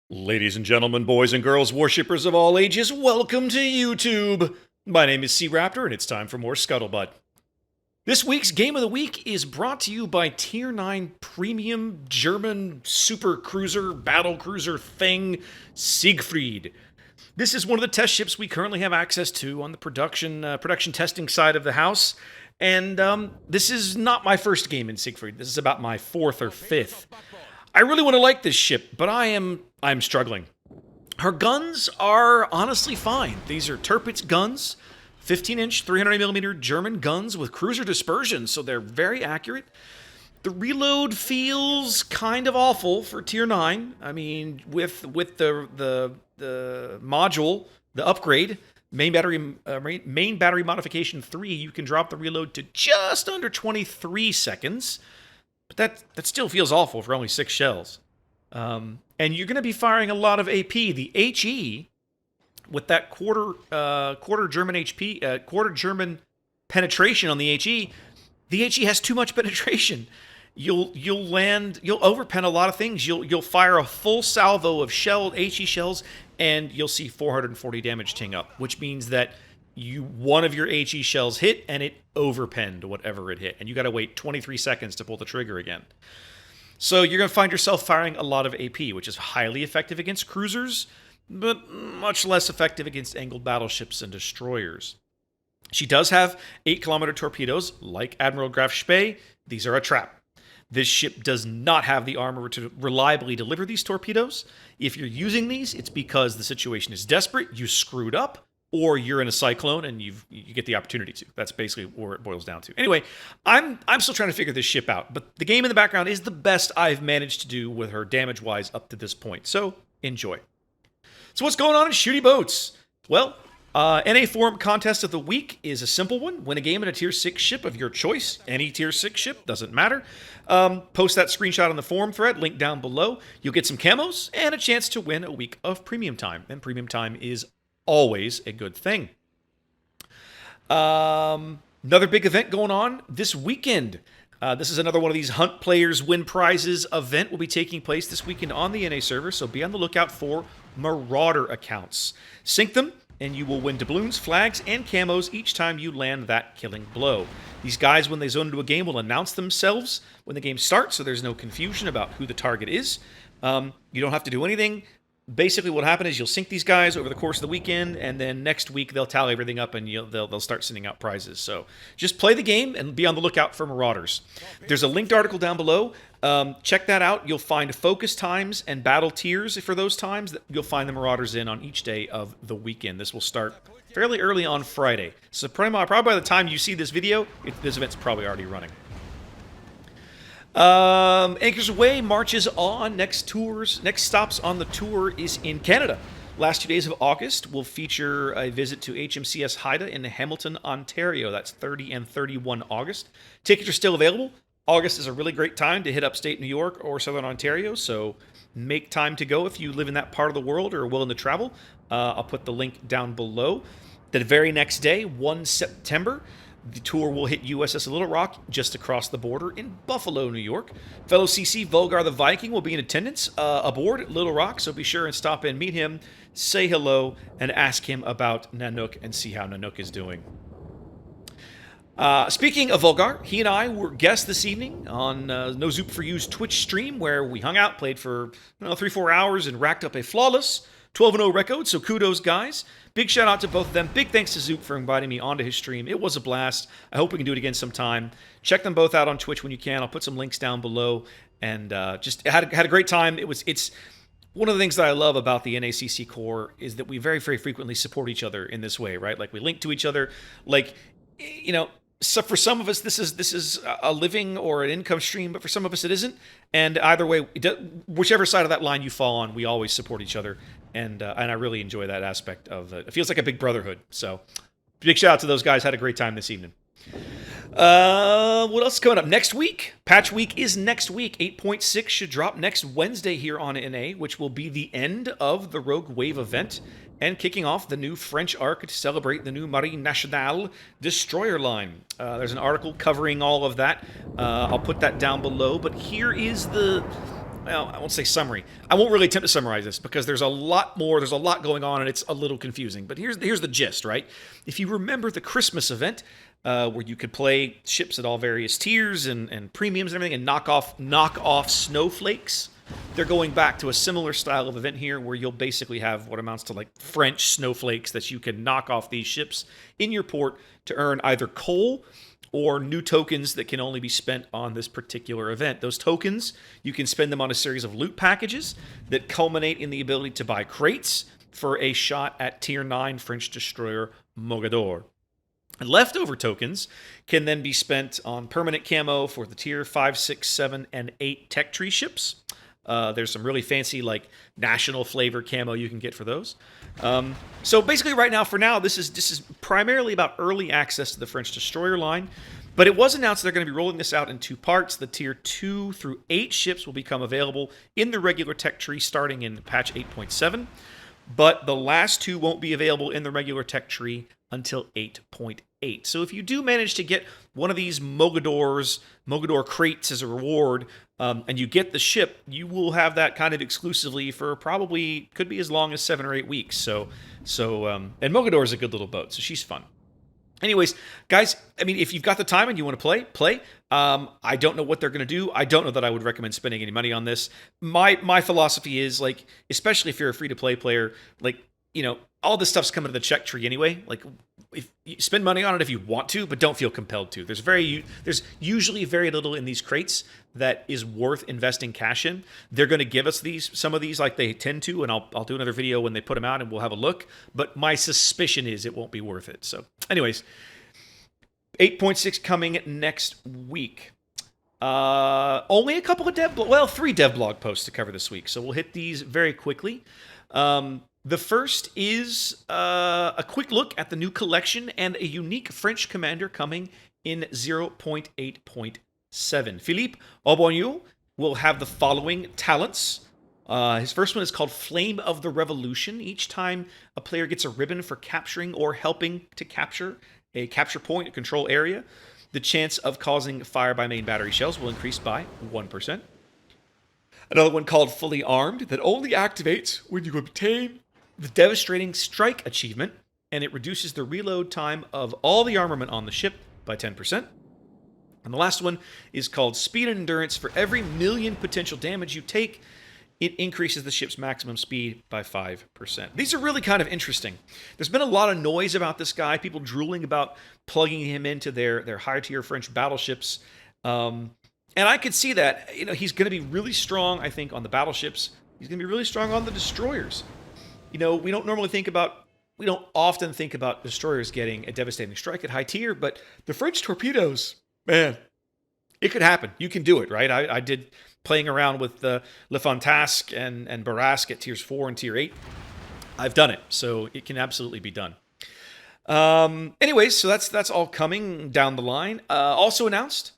Ladies and gentlemen, boys and girls, worshippers of all ages, welcome to YouTube! My name is SeaRaptor, and it's time for more Scuttlebutt. This week's Game of the Week is brought to you by Tier 9 Premium German Super Cruiser Battle Cruiser thing, Siegfried. This is one of the test ships we currently have access to on the production testing side of the house, and this is not my first game in Siegfried. This is about my fourth or fifth. I really want to like this ship, but I'm struggling. Her guns are honestly fine. These are Tirpitz guns, 15-inch, 300mm German guns with cruiser dispersion, so they're very accurate. The reload feels kind of awful for Tier 9. I mean, with the module, the upgrade, main battery modification 3, you can drop the reload to just under 23 seconds. But that still feels awful for only 6 shells. And you're going to be firing a lot of AP. The HE, with that quarter German HP, quarter German penetration on the HE has too much penetration. You'll overpen a lot of things. You'll fire a full salvo of HE shells, and you'll see 440 damage ting up, which means that one of your HE shells hit, and it overpenned whatever it hit. And you got to wait 23 seconds to pull the trigger again. So you're going to find yourself firing a lot of AP, which is highly effective against cruisers, but much less effective against angled battleships and destroyers. She does have 8-kilometer torpedoes, like Admiral Graf Spee. These are a trap. This ship does not have the armor to reliably deliver these torpedoes. If you're using these, it's because the situation is desperate, you screwed up, or you're in a cyclone and you get the opportunity to. That's basically where it boils down to. Anyway, I'm still trying to figure this ship out, but the game in the background is the best I've managed to do with her damage-wise up to this point, so enjoy. So what's going on in Shooty Boats? Well, NA Forum Contest of the Week is a simple one. Win a game in a Tier 6 ship of your choice. Any Tier 6 ship, doesn't matter. Post that screenshot on the forum thread, link down below. You'll get some camos and a chance to win a week of premium time. And premium time is always a good thing. Another big event going on this weekend. This is another one of these Hunt Players Win Prizes event will be taking place this weekend on the NA server, so be on the lookout for Marauder accounts. Sync them, and you will win doubloons, flags, and camos each time you land that killing blow. These guys, when they zone into a game, will announce themselves when the game starts, so there's no confusion about who the target is. You don't have to do anything. Basically, what happened is you'll sync these guys over the course of the weekend, and then next week they'll tally everything up and they'll start sending out prizes. So just play the game and be on the lookout for Marauders. There's a linked article down below. Check that out. You'll find focus times and battle tiers for those times. You'll find the Marauders in on each day of the weekend. This will start fairly early on Friday. So probably by the time you see this video, this event's probably already running. Anchors Away marches on. Next stops on the tour is in Canada. Last 2 days of August will feature a visit to HMCS Haida in Hamilton, Ontario. That's 30 and 31 August. Tickets are still available. August is a really great time to hit upstate New York or Southern Ontario, so make time to go if you live in that part of the world or are willing to travel. I'll put the link down below. The very next day, 1 September, the tour will hit USS Little Rock just across the border in Buffalo, New York. Fellow CC Volgar the Viking will be in attendance aboard Little Rock, so be sure and stop in, meet him, say hello, and ask him about Nanook and see how Nanook is doing. Speaking of Volgar, he and I were guests this evening on No Zoop for You's Twitch stream, where we hung out, played for 3-4 hours, and racked up a flawless 12-0 record, so kudos, guys. Big shout out to both of them. Big thanks to Zoop for inviting me onto his stream. It was a blast. I hope we can do it again sometime. Check them both out on Twitch when you can. I'll put some links down below. And just had a great time. It's one of the things that I love about the NACC core is that we very, very frequently support each other in this way, right? Like, we link to each other. Like, so for some of us, this is a living or an income stream, but for some of us, it isn't. And either way, whichever side of that line you fall on, we always support each other. And I really enjoy that aspect of it. It feels like a big brotherhood. So big shout out to those guys. Had a great time this evening. What else is coming up next week? Patch week is next week. 8.6 should drop next Wednesday here on NA, which will be the end of the Rogue Wave event and kicking off the new French arc to celebrate the new Marine Nationale destroyer line. There's an article covering all of that. I'll put that down below, but here is the well, I won't say summary. I won't really attempt to summarize this because there's a lot more. There's a lot going on, and it's a little confusing. But here's the gist, right? If you remember the Christmas event, where you could play ships at all various tiers and premiums and everything, and knock off snowflakes. They're going back to a similar style of event here, where you'll basically have what amounts to like French snowflakes that you can knock off these ships in your port to earn either coal or new tokens that can only be spent on this particular event. Those tokens, you can spend them on a series of loot packages that culminate in the ability to buy crates for a shot at Tier 9 French destroyer Mogador. And leftover tokens can then be spent on permanent camo for the Tier 5, 6, 7, and 8 tech tree ships. There's some really fancy, like, national flavor camo you can get for those. So basically right now, for now, this is primarily about early access to the French destroyer line. But it was announced they're going to be rolling this out in 2 parts. The Tier 2 through 8 ships will become available in the regular tech tree starting in patch 8.7. But the last 2 won't be available in the regular tech tree until 8.8. So if you do manage to get one of these Mogador crates as a reward, and you get the ship, you will have that kind of exclusively for probably, could be as long as 7 or 8 weeks. And Mogador is a good little boat, so she's fun. Anyways, guys, I mean, if you've got the time and you want to play. I don't know what they're going to do. I don't know that I would recommend spending any money on this. My philosophy is, like, especially if you're a free-to-play player, like, you know, all this stuff's coming to the check tree anyway. Like, if you spend money on it if you want to, but don't feel compelled to. There's usually very little in these crates that is worth investing cash in. They're going to give us some of these like they tend to, and I'll do another video when they put them out and we'll have a look. But my suspicion is it won't be worth it. So anyways, 8.6 coming next week. Only a couple of 3 dev blog posts to cover this week. So we'll hit these very quickly. The first is a quick look at the new collection and a unique French commander coming in 0.8.7. Philippe Aubagneau will have the following talents. His first one is called Flame of the Revolution. Each time a player gets a ribbon for capturing or helping to capture a capture point, a control area, the chance of causing fire by main battery shells will increase by 1%. Another one called Fully Armed that only activates when you obtain the Devastating Strike achievement, and it reduces the reload time of all the armament on the ship by 10%. And the last one is called Speed and Endurance. For every million potential damage you take, it increases the ship's maximum speed by 5%. These are really kind of interesting. There's been a lot of noise about this guy, people drooling about plugging him into their high-tier French battleships. And I could see that. You know, he's going to be really strong, I think, on the battleships. He's going to be really strong on the destroyers. You know, we don't often think about destroyers getting a devastating strike at high tier, but the French torpedoes, man, it could happen. You can do it, right? I did playing around with Le Fantasque and Barrasque at tiers 4 and tier 8. I've done it, so it can absolutely be done. Anyways, so that's all coming down the line. Also announced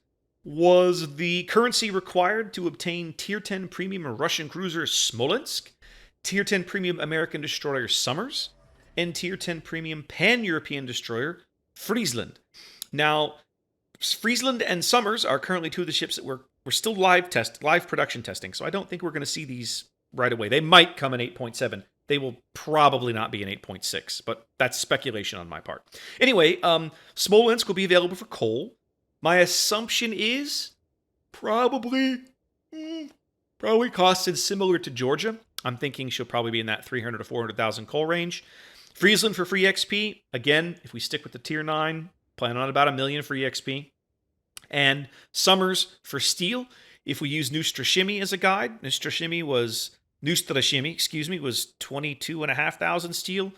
was the currency required to obtain tier 10 premium Russian cruiser Smolensk, tier 10 premium American destroyer Summers, and tier 10 premium pan-European destroyer Friesland. Now, Friesland and Summers are currently 2 of the ships that we're still live production testing, so I don't think we're going to see these right away. They might come in 8.7. They will probably not be in 8.6, but that's speculation on my part. Anyway, Smolensk will be available for coal. My assumption is probably costed similar to Georgia. I'm thinking she'll probably be in that 300 to 400,000 coal range. Friesland for free XP. Again, if we stick with the tier 9, plan on about 1 million free XP. And Summers for steel. If we use Neustrashimi as a guide, Neustrashimi was 22,500 steel.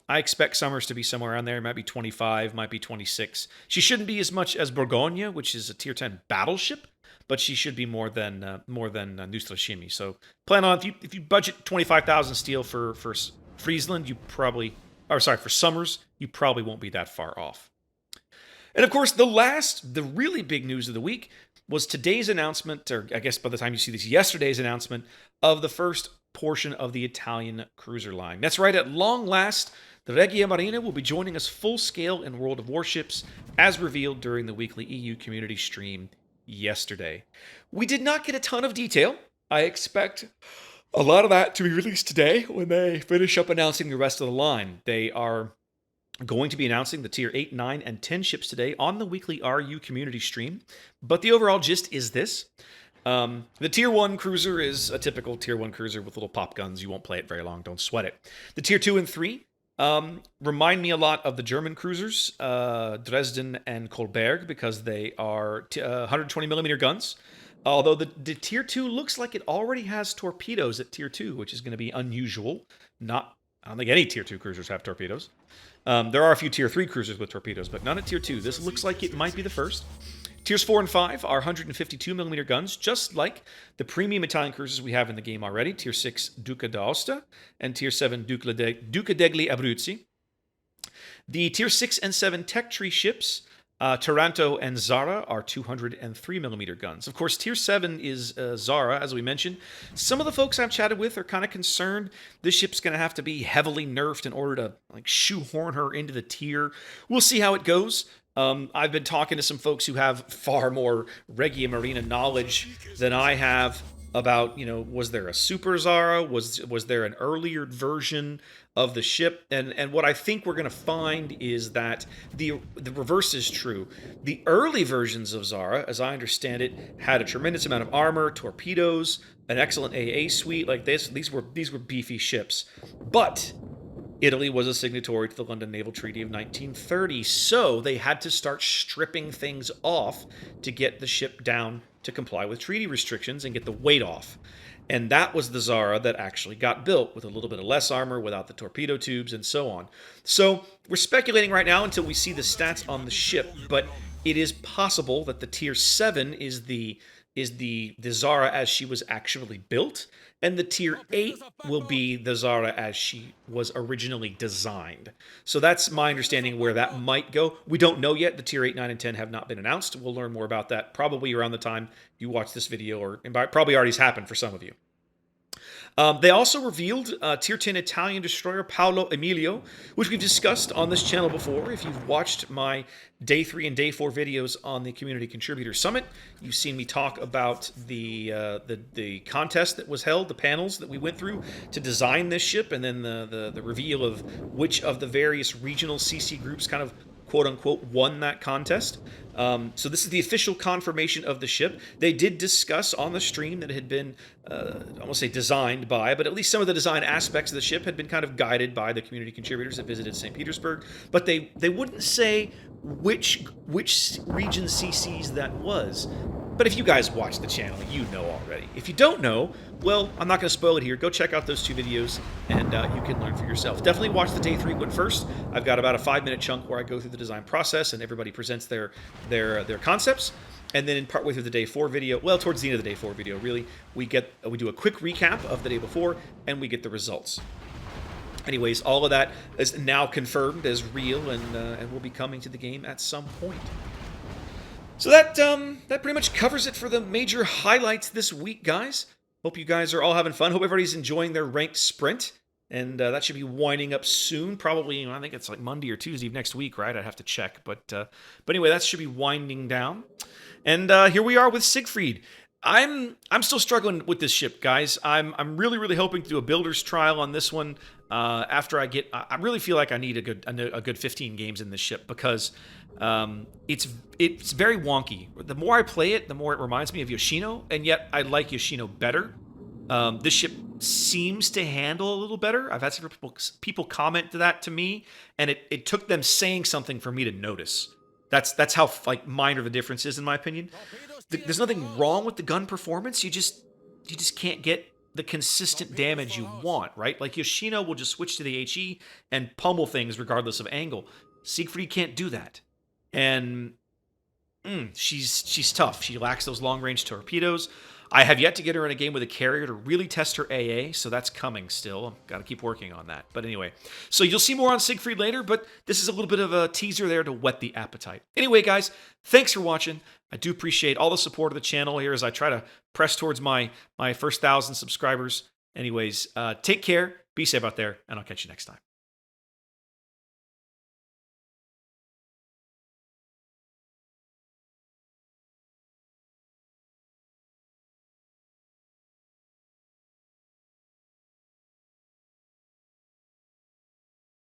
I expect Summers to be somewhere around there. It might be 25, might be 26. She shouldn't be as much as Bourgogne, which is a tier 10 battleship, but she should be more than Neustrashimi. So plan on, if you budget 25,000 steel for Friesland, for Summers, you probably won't be that far off. And of course, the really big news of the week was today's announcement, or I guess by the time you see this, yesterday's announcement of the first portion of the Italian cruiser line. That's right, at long last, the Regia Marina will be joining us full scale in World of Warships, as revealed during the weekly EU community stream yesterday. We did not get a ton of detail I expect a lot of that to be released today when they finish up announcing the rest of the line. They are going to be announcing the Tier 8, 9, and 10 ships today on the weekly RU community stream. But the overall gist is this. The Tier 1 cruiser is a typical Tier 1 cruiser with little pop guns. You won't play it very long. Don't sweat it. The Tier 2 and 3 remind me a lot of the German cruisers, Dresden and Kolberg, because they are 120mm guns. Although the Tier 2 looks like it already has torpedoes at Tier 2, which is going to be unusual. I don't think any Tier 2 cruisers have torpedoes. There are a few Tier 3 cruisers with torpedoes, but none at Tier 2. This looks like it might be the first. Tiers 4 and 5 are 152mm guns, just like the premium Italian cruisers we have in the game already. Tier 6, Duca d'Aosta, and Tier 7, Duca degli Abruzzi. The Tier 6 and 7 tech tree ships, Taranto and Zara, are 203mm guns. Of course, Tier 7 is Zara, as we mentioned. Some of the folks I've chatted with are kind of concerned this ship's going to have to be heavily nerfed in order to shoehorn her into the tier. We'll see how it goes. I've been talking to some folks who have far more Regia Marina knowledge than I have about, was there a Super Zara? Was there an earlier version of the ship? And what I think we're going to find is that the reverse is true. The early versions of Zara, as I understand it, had a tremendous amount of armor, torpedoes, an excellent AA suite like this. These were beefy ships. But Italy was a signatory to the London Naval Treaty of 1930, so they had to start stripping things off to get the ship down to comply with treaty restrictions and get the weight off. And that was the Zara that actually got built with a little bit of less armor, without the torpedo tubes, and so on. So we're speculating right now until we see the stats on the ship, but it is possible that the Tier 7 is the Zara as she was actually built, and the Tier 8 will be the Zara as she was originally designed. So that's my understanding where that might go. We don't know yet. The Tier 8, 9, and 10 have not been announced. We'll learn more about that probably around the time you watch this video, or probably already has happened for some of you. They also revealed Tier 10 Italian destroyer Paolo Emilio, which we've discussed on this channel before. If you've watched my Day 3 and Day 4 videos on the Community Contributor Summit, you've seen me talk about the contest that was held, the panels that we went through to design this ship, and then the reveal of which of the various regional CC groups kind of quote-unquote won that contest. So this is the official confirmation of the ship. They did discuss on the stream that it had been, I won't say designed by, but at least some of the design aspects of the ship had been kind of guided by the community contributors that visited St. Petersburg. But they wouldn't say which region CCs that was. But if you guys watch the channel, you know already. If you don't know, well, I'm not going to spoil it here. Go check out those two videos, and you can learn for yourself. Definitely watch the Day 3 one first. I've got about a 5-minute chunk where I go through the design process, and everybody presents their concepts. And then in partway through the Day 4 video, well, towards the end of the Day 4 video, really, we do a quick recap of the day before, and we get the results. Anyways, all of that is now confirmed as real, and will be coming to the game at some point. So that pretty much covers it for the major highlights this week, guys. Hope you guys are all having fun. Hope everybody's enjoying their ranked sprint. And that should be winding up soon. Probably, I think it's like Monday or Tuesday of next week, right? I'd have to check. But anyway, that should be winding down. And here we are with Siegfried. I'm still struggling with this ship, guys. I'm really hoping to do a builder's trial on this one. After I really feel like I need a good 15 games in this ship, because it's very wonky. The more I play it, the more it reminds me of Yoshino, and yet I like Yoshino better. This ship seems to handle a little better. I've had several people comment that to me, and it took them saying something for me to notice. That's how minor the difference is, in my opinion. There's nothing wrong with the gun performance. You just can't get the consistent damage you want, right? Like Yoshino will just switch to the HE and pummel things regardless of angle. Siegfried can't do that. And she's tough. She lacks those long-range torpedoes. I have yet to get her in a game with a carrier to really test her AA, so that's coming still. I've got to keep working on that. But anyway, so you'll see more on Siegfried later, but this is a little bit of a teaser there to whet the appetite. Anyway, guys, thanks for watching. I do appreciate all the support of the channel here as I try to press towards my first 1,000 subscribers. Anyways, take care, be safe out there, and I'll catch you next time.